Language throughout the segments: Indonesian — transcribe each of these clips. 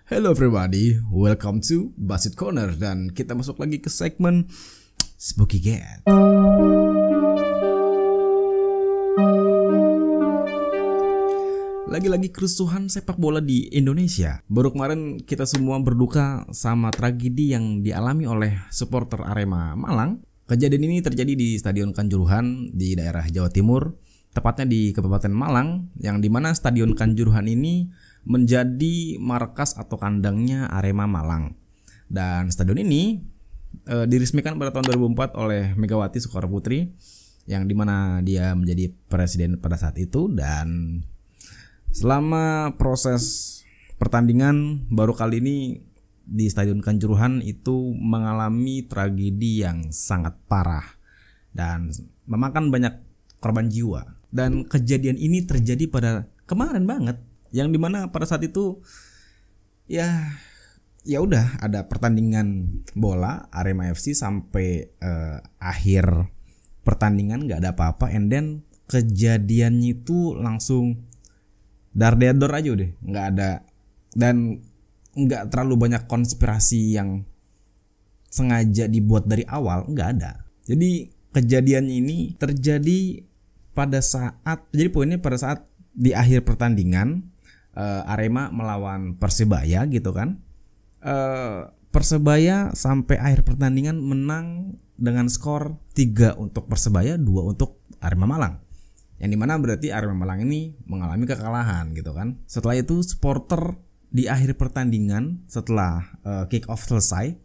Hello everybody, welcome to Basit Corner dan kita masuk lagi ke segmen Spooky Get. Lagi-lagi kerusuhan sepak bola di Indonesia. Baru kemarin kita semua berduka sama tragedi yang dialami oleh supporter Arema Malang. Kejadian ini terjadi di Stadion Kanjuruhan di daerah Jawa Timur, tepatnya di Kabupaten Malang, yang dimana Stadion Kanjuruhan ini menjadi markas atau kandangnya Arema Malang. Dan stadion ini diresmikan pada tahun 2004 oleh Megawati Soekarnoputri, yang dimana dia menjadi presiden pada saat itu. Dan selama proses pertandingan baru kali ini di Stadion Kanjuruhan itu mengalami tragedi yang sangat parah dan memakan banyak korban jiwa. Dan kejadian ini terjadi pada kemarin banget, yang dimana pada saat itu ya udah ada pertandingan bola Arema FC sampai akhir pertandingan nggak ada apa-apa, and then kejadiannya itu langsung dar-der aja deh, nggak ada, dan nggak terlalu banyak konspirasi yang sengaja dibuat dari awal, nggak ada. Jadi kejadiannya ini terjadi pada saat, jadi poinnya pada saat di akhir pertandingan Arema melawan Persebaya gitu kan. Persebaya sampai akhir pertandingan menang dengan skor 3 untuk Persebaya, 2 untuk Arema Malang. Yang dimana berarti Arema Malang ini mengalami kekalahan gitu kan. Setelah itu supporter di akhir pertandingan setelah kick off selesai,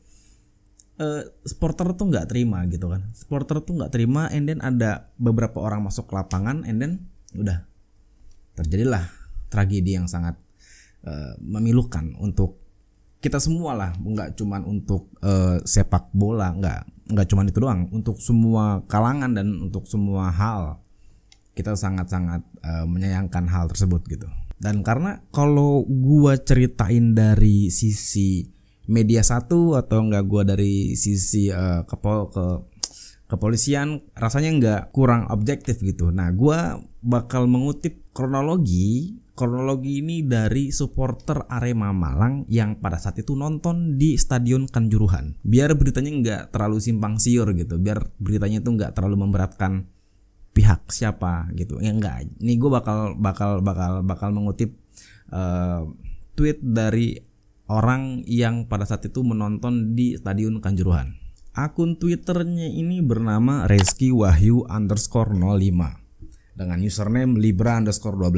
supporter tuh nggak terima gitu kan. Supporter tuh nggak terima, and then ada beberapa orang masuk ke lapangan, and then udah terjadilah tragedi yang sangat memilukan untuk kita semua lah, nggak cuman untuk sepak bola, nggak cuman itu doang, untuk semua kalangan dan untuk semua hal. Kita sangat-sangat menyayangkan hal tersebut gitu. Dan karena kalau gua ceritain dari sisi media satu atau enggak gua dari sisi kepolisian, rasanya nggak, kurang objektif gitu. Nah, gua bakal mengutip kronologi ini dari supporter Arema Malang yang pada saat itu nonton di Stadion Kanjuruhan. Biar beritanya nggak terlalu simpang siur gitu, biar beritanya itu nggak terlalu memberatkan pihak siapa gitu. Ya enggak. Ini gue bakal mengutip tweet dari orang yang pada saat itu menonton di Stadion Kanjuruhan. Akun Twitternya ini bernama Reski Wahyu _05 dengan username Libra_12.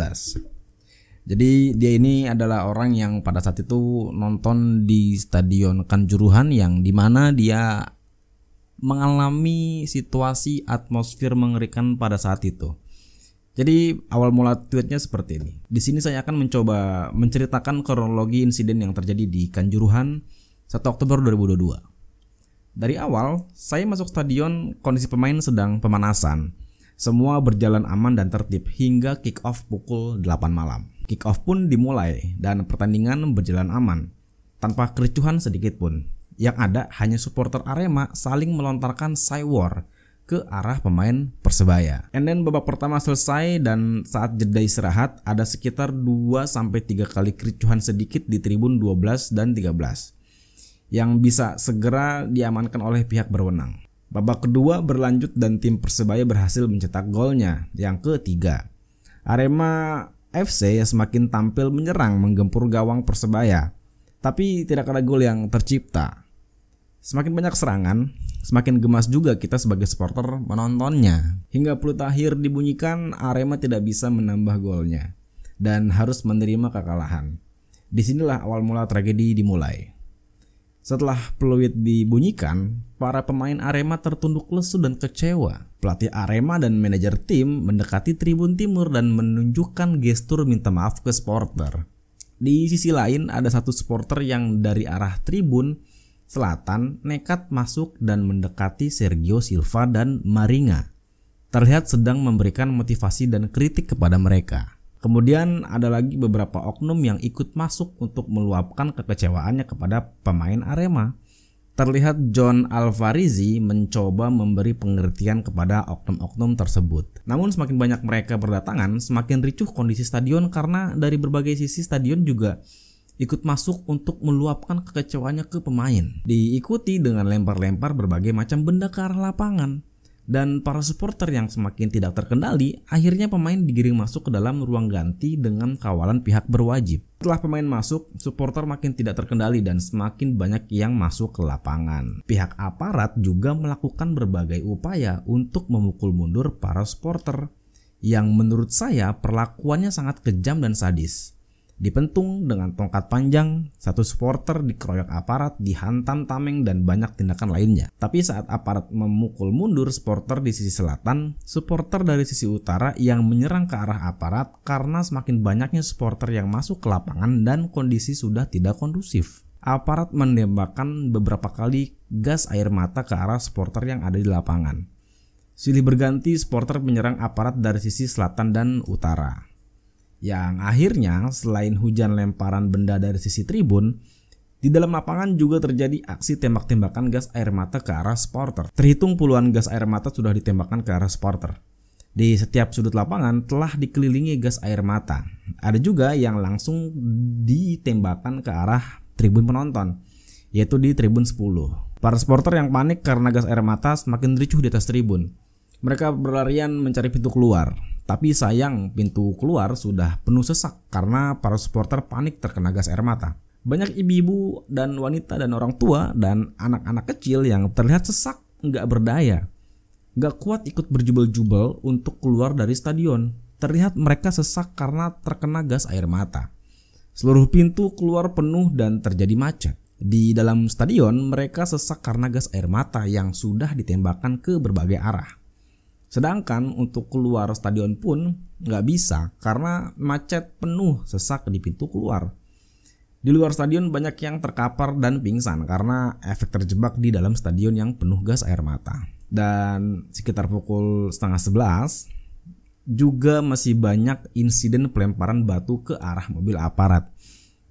Jadi dia ini adalah orang yang pada saat itu nonton di Stadion Kanjuruhan, yang dimana dia mengalami situasi atmosfer mengerikan pada saat itu. Jadi awal mula tweetnya seperti ini. Di sini saya akan mencoba menceritakan kronologi insiden yang terjadi di Kanjuruhan 1 Oktober 2022. Dari awal saya masuk stadion, kondisi pemain sedang pemanasan. Semua berjalan aman dan tertib hingga kick off pukul 8 malam. Kick off pun dimulai dan pertandingan berjalan aman tanpa kericuhan sedikit pun. Yang ada hanya supporter Arema saling melontarkan cywar ke arah pemain Persebaya. And then babak pertama selesai, dan saat jeda istirahat ada sekitar 2-3 kali kericuhan sedikit di tribun 12 dan 13 yang bisa segera diamankan oleh pihak berwenang. Babak kedua berlanjut dan tim Persebaya berhasil mencetak golnya yang ketiga. Arema FC semakin tampil menyerang menggempur gawang Persebaya, tapi tidak ada gol yang tercipta. Semakin banyak serangan, semakin gemas juga kita sebagai supporter menontonnya. Hingga peluit akhir dibunyikan, Arema tidak bisa menambah golnya dan harus menerima kekalahan. Disinilah awal mula tragedi dimulai. Setelah peluit dibunyikan, para pemain Arema tertunduk lesu dan kecewa. Pelatih Arema dan manajer tim mendekati tribun timur dan menunjukkan gestur minta maaf ke supporter. Di sisi lain ada satu supporter yang dari arah tribun selatan nekat masuk dan mendekati Sergio Silva dan Maringa. Terlihat sedang memberikan motivasi dan kritik kepada mereka. Kemudian ada lagi beberapa oknum yang ikut masuk untuk meluapkan kekecewaannya kepada pemain Arema. Terlihat John Alvarizi mencoba memberi pengertian kepada oknum-oknum tersebut. Namun semakin banyak mereka berdatangan, semakin ricuh kondisi stadion karena dari berbagai sisi stadion juga ikut masuk untuk meluapkan kekecewaannya ke pemain. Diikuti dengan lempar-lempar berbagai macam benda ke arah lapangan. Dan para supporter yang semakin tidak terkendali, akhirnya pemain digiring masuk ke dalam ruang ganti dengan kawalan pihak berwajib. Setelah pemain masuk, supporter makin tidak terkendali dan semakin banyak yang masuk ke lapangan. Pihak aparat juga melakukan berbagai upaya untuk memukul mundur para supporter, yang menurut saya perlakuannya sangat kejam dan sadis. Dipentung dengan tongkat panjang, satu supporter dikeroyok aparat, dihantam tameng, dan banyak tindakan lainnya. Tapi saat aparat memukul mundur supporter di sisi selatan, supporter dari sisi utara yang menyerang ke arah aparat karena semakin banyaknya supporter yang masuk ke lapangan dan kondisi sudah tidak kondusif. Aparat menembakkan beberapa kali gas air mata ke arah supporter yang ada di lapangan. Silih berganti supporter menyerang aparat dari sisi selatan dan utara. Yang akhirnya selain hujan lemparan benda dari sisi tribun, di dalam lapangan juga terjadi aksi tembak-tembakan gas air mata ke arah supporter. Terhitung puluhan gas air mata sudah ditembakkan ke arah supporter. Di setiap sudut lapangan telah dikelilingi gas air mata. Ada juga yang langsung ditembakkan ke arah tribun penonton, yaitu di tribun 10. Para supporter yang panik karena gas air mata semakin ricuh di atas tribun. Mereka berlarian mencari pintu keluar. Tapi sayang pintu keluar sudah penuh sesak karena para supporter panik terkena gas air mata. Banyak ibu-ibu dan wanita dan orang tua dan anak-anak kecil yang terlihat sesak, nggak berdaya, nggak kuat ikut berjubel-jubel untuk keluar dari stadion. Terlihat mereka sesak karena terkena gas air mata. Seluruh pintu keluar penuh dan terjadi macet. Di dalam stadion mereka sesak karena gas air mata yang sudah ditembakkan ke berbagai arah. Sedangkan untuk keluar stadion pun nggak bisa karena macet penuh sesak di pintu keluar. Di luar stadion banyak yang terkapar dan pingsan karena efek terjebak di dalam stadion yang penuh gas air mata. Dan sekitar pukul 10:30 juga masih banyak insiden pelemparan batu ke arah mobil aparat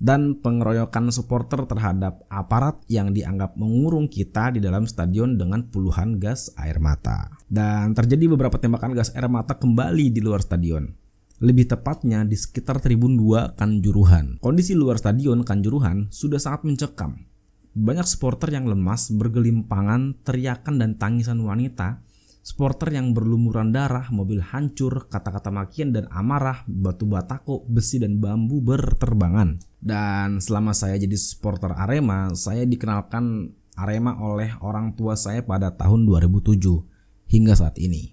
dan pengeroyokan supporter terhadap aparat yang dianggap mengurung kita di dalam stadion dengan puluhan gas air mata. Dan terjadi beberapa tembakan gas air mata kembali di luar stadion. Lebih tepatnya di sekitar tribun 2 Kanjuruhan. Kondisi luar stadion Kanjuruhan sudah sangat mencekam. Banyak supporter yang lemas, bergelimpangan, teriakan dan tangisan wanita. Supporter yang berlumuran darah, mobil hancur, kata-kata makian dan amarah, batu batako, besi dan bambu berterbangan. Dan selama saya jadi supporter Arema, saya dikenalkan Arema oleh orang tua saya pada tahun 2007 hingga saat ini.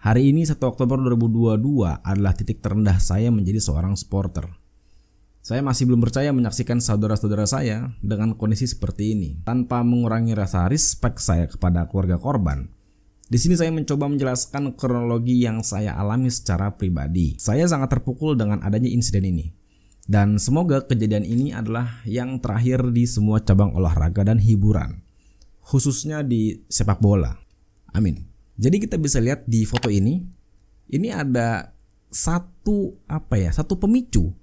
Hari ini 1 Oktober 2022 adalah titik terendah saya menjadi seorang supporter. Saya masih belum percaya menyaksikan saudara-saudara saya dengan kondisi seperti ini, tanpa mengurangi rasa respek saya kepada keluarga korban. Di sini saya mencoba menjelaskan kronologi yang saya alami secara pribadi. Saya sangat terpukul dengan adanya insiden ini. Dan semoga kejadian ini adalah yang terakhir di semua cabang olahraga dan hiburan, khususnya di sepak bola. Amin. Jadi kita bisa lihat di foto ini ada satu pemicu.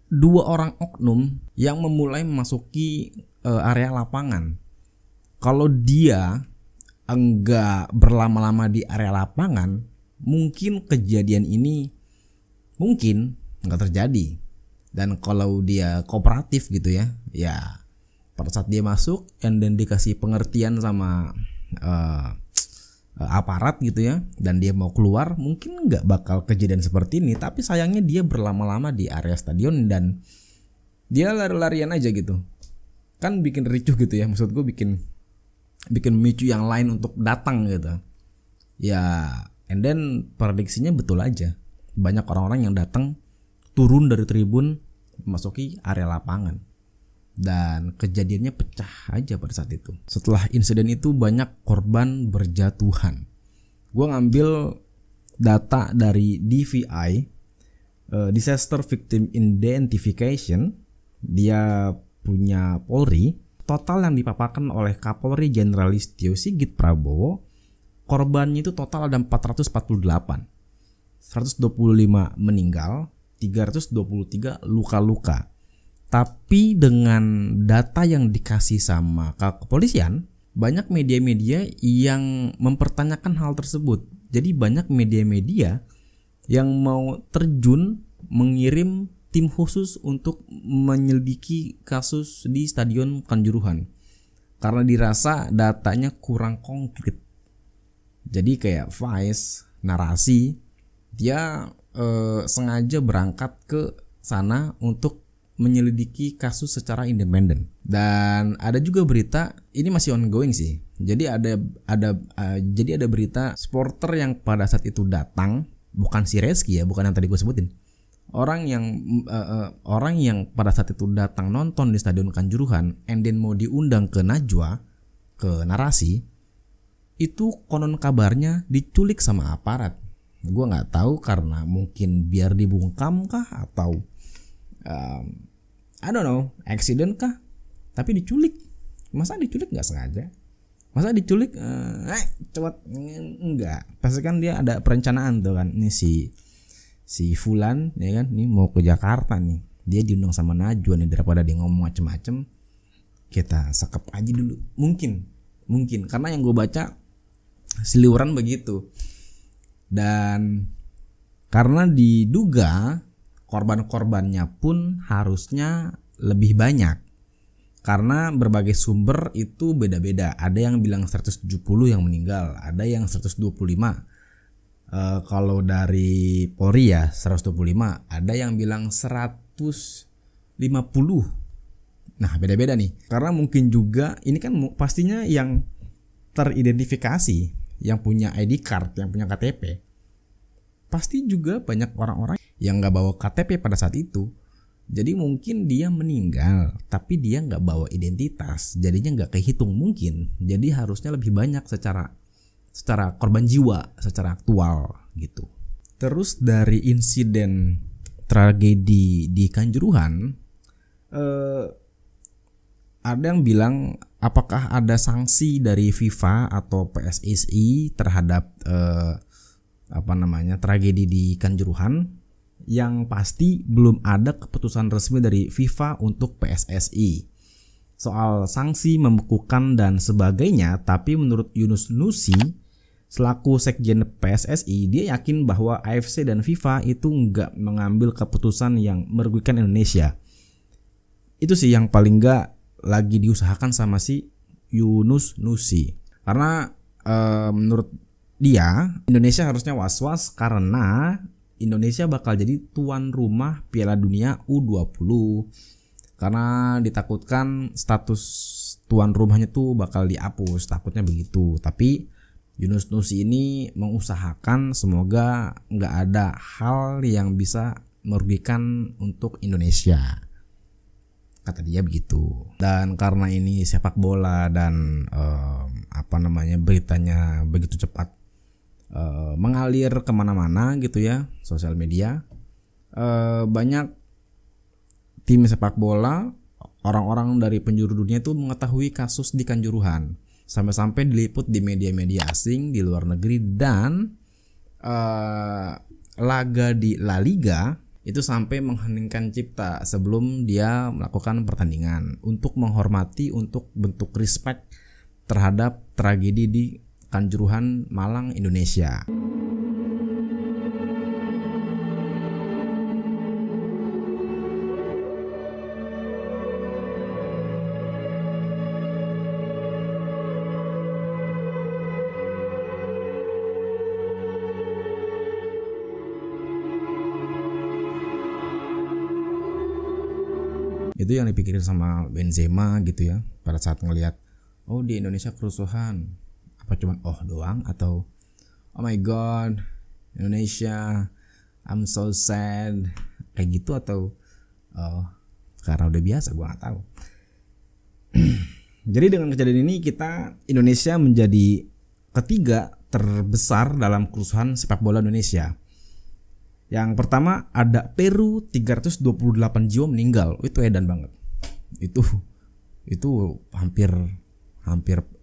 Dua orang oknum yang memulai memasuki area lapangan. Kalau dia enggak berlama-lama di area lapangan, mungkin kejadian ini enggak terjadi. Dan kalau dia kooperatif gitu ya pada saat dia masuk dan dikasih pengertian sama aparat gitu ya, dan dia mau keluar, mungkin enggak bakal kejadian seperti ini. Tapi sayangnya dia berlama-lama di area stadion dan dia lari-larian aja gitu. Kan bikin ricuh gitu ya, maksud gue bikin memicu yang lain untuk datang gitu. Ya, and then prediksinya betul aja. Banyak orang-orang yang datang turun dari tribun memasuki area lapangan. Dan kejadiannya pecah aja pada saat itu. Setelah insiden itu banyak korban berjatuhan. Gua ngambil data dari DVI, Disaster Victim Identification. Dia punya Polri. Total yang dipaparkan oleh Kapolri Jenderal Listio Sigit Prabowo, korbannya itu total ada 448, 125 meninggal, 323 luka-luka. Tapi dengan data yang dikasih sama kepolisian, banyak media-media yang mempertanyakan hal tersebut. Jadi banyak media-media yang mau terjun mengirim tim khusus untuk menyelidiki kasus di Stadion Kanjuruhan karena dirasa datanya kurang konkret. Jadi kayak Vice narasi dia sengaja berangkat ke sana untuk menyelidiki kasus secara independen. Dan ada juga berita, ini masih ongoing sih. Jadi ada berita supporter yang pada saat itu datang, bukan si Reski ya, bukan yang tadi gue sebutin. Orang yang pada saat itu datang nonton di Stadion Kanjuruhan and then mau diundang ke Najwa, ke narasi, itu konon kabarnya diculik sama aparat. Gue nggak tahu karena mungkin biar dibungkam kah atau I don't know, accident kah? Tapi diculik. Masa diculik nggak sengaja? Masa diculik cewek enggak? Pasti kan dia ada perencanaan tuh kan. Ini si Fulan ya kan, ini mau ke Jakarta nih. Dia diundang sama Najwa nih, daripada dia ngomong macem-macem, kita sekep aja dulu. Mungkin karena yang gue baca seliuran begitu. Dan karena diduga korban-korbannya pun harusnya lebih banyak, karena berbagai sumber itu beda-beda. Ada yang bilang 170 yang meninggal, ada yang 125. Kalau dari Polri ya 125, ada yang bilang 150. Nah beda-beda nih, karena mungkin juga ini kan pastinya yang teridentifikasi, yang punya ID card, yang punya KTP, pasti juga banyak orang-orang yang gak bawa KTP pada saat itu. Jadi mungkin dia meninggal tapi dia gak bawa identitas, jadinya gak kehitung mungkin. Jadi harusnya lebih banyak secara korban jiwa, secara aktual gitu. Terus dari insiden tragedi di Kanjuruhan, ada yang bilang apakah ada sanksi dari FIFA atau PSSI terhadap tragedi di Kanjuruhan. Yang pasti belum ada keputusan resmi dari FIFA untuk PSSI soal sanksi membekukan dan sebagainya. Tapi menurut Yunus Nusi selaku sekjen PSSI, dia yakin bahwa AFC dan FIFA itu nggak mengambil keputusan yang merugikan Indonesia. Itu sih yang paling nggak lagi diusahakan sama si Yunus Nusi. Karena menurut dia Indonesia harusnya was-was karena Indonesia bakal jadi tuan rumah Piala Dunia U20. Karena ditakutkan status tuan rumahnya tuh bakal dihapus, takutnya begitu. Tapi Yunus Nusi ini mengusahakan semoga nggak ada hal yang bisa merugikan untuk Indonesia, kata dia begitu. Dan karena ini sepak bola dan beritanya begitu cepat mengalir kemana-mana gitu ya, sosial media, banyak tim sepak bola, orang-orang dari penjuru dunia itu mengetahui kasus di Kanjuruhan, sampai-sampai diliput di media-media asing di luar negeri. Dan laga di La Liga itu sampai mengheningkan cipta sebelum dia melakukan pertandingan untuk menghormati, untuk bentuk respect terhadap tragedi di Kanjuruhan, Malang, Indonesia. Itu yang dipikirin sama Benzema gitu ya, pada saat ngelihat oh di Indonesia kerusuhan. Apa cuman doang, atau oh my god Indonesia I'm so sad kayak gitu, atau karena udah biasa, gue nggak tahu. Jadi dengan kejadian ini Indonesia menjadi ketiga terbesar dalam kerusuhan sepak bola Indonesia. Yang pertama ada Peru, 328 jiwa meninggal. Itu edan banget. Itu hampir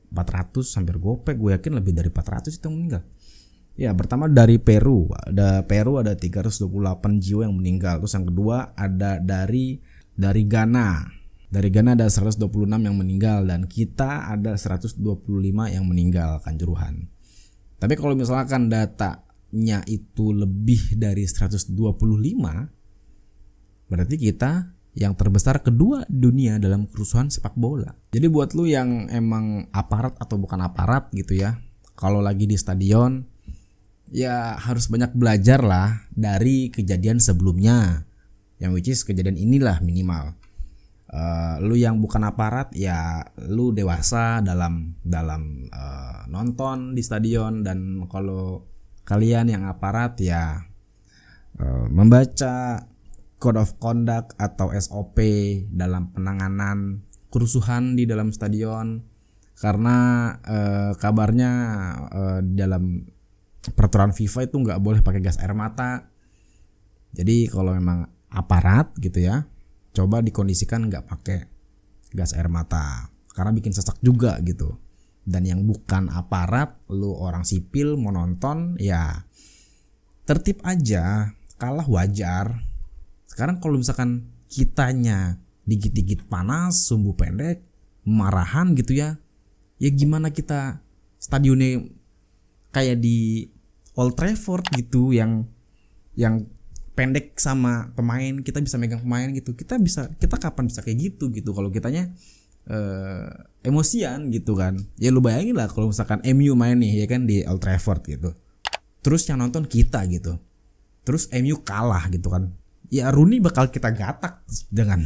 400, hampir gopek. Gue yakin lebih dari 400 itu yang meninggal. Ya, pertama dari Peru. Ada 328 jiwa yang meninggal. Terus yang kedua ada dari Ghana. Dari Ghana ada 126 yang meninggal, dan kita ada 125 yang meninggal Kanjuruhan. Tapi kalau misalkan datanya itu lebih dari 125, Berarti kita yang terbesar kedua di dunia dalam kerusuhan sepak bola. Jadi buat lu yang emang aparat atau bukan aparat gitu ya, kalau lagi di stadion ya harus banyak belajar lah dari kejadian sebelumnya, yang which is kejadian inilah minimal. Lu yang bukan aparat ya lu dewasa dalam nonton di stadion, dan kalau kalian yang aparat ya membaca Code of Conduct atau SOP dalam penanganan kerusuhan di dalam stadion, karena kabarnya dalam peraturan FIFA itu nggak boleh pakai gas air mata. Jadi kalau memang aparat gitu ya, coba dikondisikan nggak pakai gas air mata karena bikin sesak juga gitu. Dan yang bukan aparat, lu orang sipil mau nonton ya tertib aja, kalah wajar. Sekarang kalau misalkan kitanya digigit-gigit panas, sumbu pendek, marahan gitu ya, ya gimana kita stadionnya kayak di Old Trafford gitu, yang pendek sama pemain, kita bisa megang pemain gitu. Kita kapan bisa kayak gitu kalau kitanya emosian gitu kan. Ya lu bayangin lah kalau misalkan MU main nih ya kan di Old Trafford gitu, terus yang nonton kita gitu, terus MU kalah gitu kan, ya Rooney bakal kita gatak dengan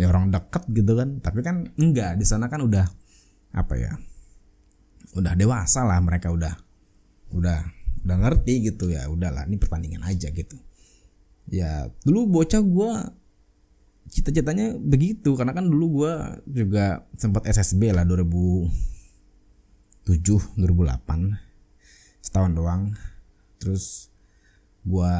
orang dekat gitu kan. Tapi kan enggak, di sana kan udah apa ya, udah dewasa lah mereka, udah ngerti gitu ya. Udahlah, ini pertandingan aja gitu. Ya dulu bocah gue cita-citanya begitu, karena kan dulu gue juga sempat SSB lah 2007 2008 setahun doang. Terus gue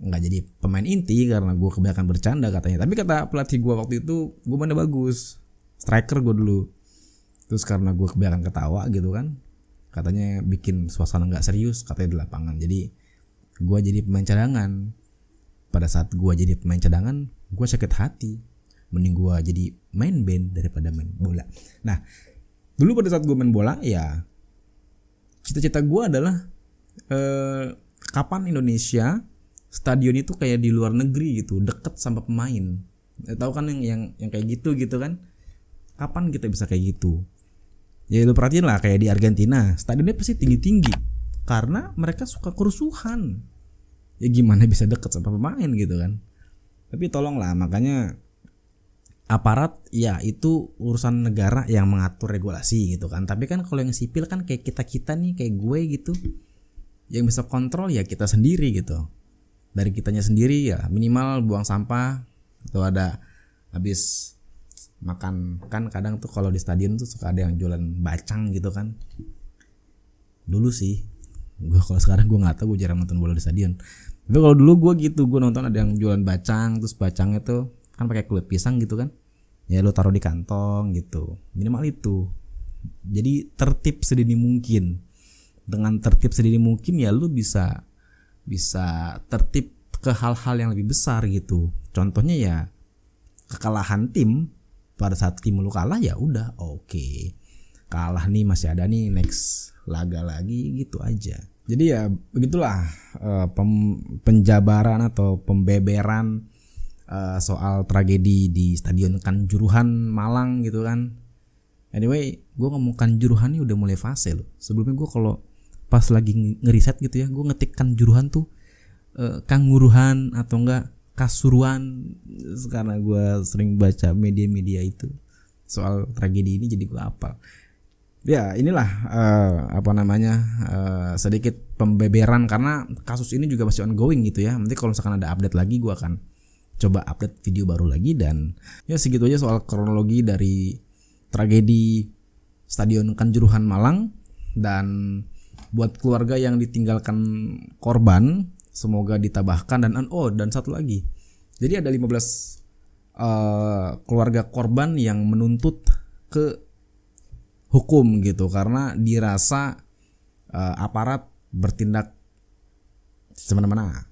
nggak jadi pemain inti karena gue kebanyakan bercanda katanya. Tapi kata pelatih gue waktu itu, gue mainnya bagus, striker gue dulu. Terus karena gue kebanyakan ketawa gitu kan, katanya bikin suasana nggak serius katanya di lapangan. Jadi gue jadi pemain cadangan. Pada saat gue jadi pemain cadangan, gue sakit hati. Mending gue jadi main band daripada main bola. Nah dulu pada saat gue main bola ya, cita-cita gue adalah kapan Indonesia stadion itu kayak di luar negeri gitu, deket sama pemain. Tahu kan yang kayak gitu kan? Kapan kita bisa kayak gitu? Ya lu perhatiin lah kayak di Argentina, stadionnya pasti tinggi-tinggi karena mereka suka kerusuhan. Ya gimana bisa deket sama pemain gitu kan? Tapi tolonglah, makanya aparat ya itu urusan negara yang mengatur regulasi gitu kan. Tapi kan kalau yang sipil kan kayak kita nih, kayak gue gitu, yang bisa kontrol ya kita sendiri gitu. Dari kitanya sendiri ya minimal buang sampah, atau ada habis makan kan kadang tuh kalau di stadion tuh suka ada yang jualan bacang gitu kan. Dulu sih gue, kalau sekarang gue nggak tahu, gue jarang nonton bola di stadion. Tapi kalau dulu gue gitu, gue nonton ada yang jualan bacang, terus bacangnya tuh kan pakai kulit pisang gitu kan, ya lu taruh di kantong gitu, minimal itu. Jadi tertib sedini mungkin. Dengan tertib sedini mungkin ya lu bisa tertib ke hal-hal yang lebih besar gitu. Contohnya ya kekalahan tim, pada saat tim lu kalah ya udah oke. Kalah nih, masih ada nih next laga lagi gitu aja. Jadi ya begitulah penjabaran atau pembeberan soal tragedi di Stadion Kanjuruhan Malang gitu kan. Anyway, gue ngomong Kanjuruhan ini udah mulai fase loh. Sebelumnya gue kalau pas lagi ngeriset gitu ya, gue ngetik Kanjuruhan tuh Kanguruhan atau enggak Kasuruan, karena gue sering baca media-media itu soal tragedi ini, jadi gue hafal. Ya inilah sedikit pembeberan karena kasus ini juga masih ongoing gitu ya. Nanti kalau misalkan ada update lagi, gue akan coba update video baru lagi. Dan ya segitu aja soal kronologi dari tragedi Stadion Kanjuruhan Malang. Dan buat keluarga yang ditinggalkan korban, semoga ditabahkan. Dan satu lagi, jadi ada 15 keluarga korban yang menuntut ke hukum gitu karena dirasa aparat bertindak semena-mena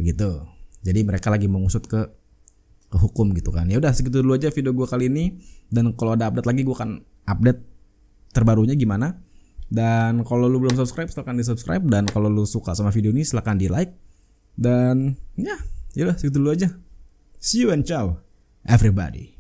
begitu. Jadi mereka lagi mengusut ke hukum gitu kan. Ya udah segitu dulu aja video gue kali ini, dan kalau ada update lagi gue akan update terbarunya gimana. Dan kalau lu belum subscribe silahkan di subscribe, dan kalau lu suka sama video ini silahkan di like. Dan ya Yaudah, segitu dulu aja. See you and ciao everybody.